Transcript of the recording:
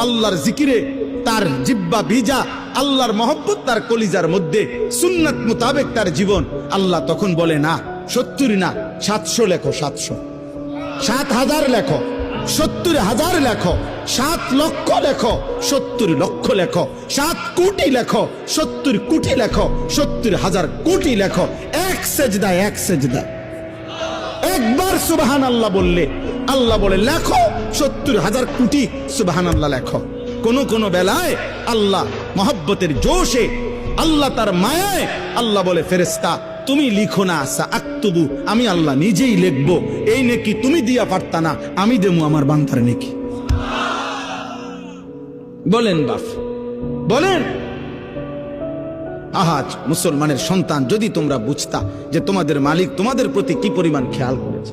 আল্লাহর জিকিরে তার জিব্বা ভিজা, আল্লাহর মহব্বত তার কলিজার মধ্যে, সুন্নাত মোতাবেক তার জীবন, আল্লাহ তখন বলে না 70 না 700 লেখো, 700, 7,000 লেখো, 70,000 লেখো, 7 লক্ষ লেখো, 70 লক্ষ লেখো, 7 কোটি লেখো, 70 কোটি লেখো, 70,000 কোটি লেখো। এক সেজদায়, এক সেজদায় একবার সুবহানাল্লাহ বললে আল্লাহ বলে লেখো 70,000 কোটি সুবহানাল্লাহ লেখো। কোন কোন বেলায় আল্লাহ মহব্বতের জোশে, আল্লাহ তার মায়ায় আল্লাহ বলে ফেরেশতা তুমি লিখো না, সাআকতুবু, আমি আল্লাহ নিজেই লিখবো। এই নেকি তুমি দিয়া পারতা না, আমি দেবো আমার বান্দার নেকি। বলেন বাপ, বলেন। আহাজ মুসলমানের সন্তান, যদি তোমরা বুঝতা যে তোমাদের মালিক তোমাদের প্রতি কি পরিমাণ খেয়াল করেছে।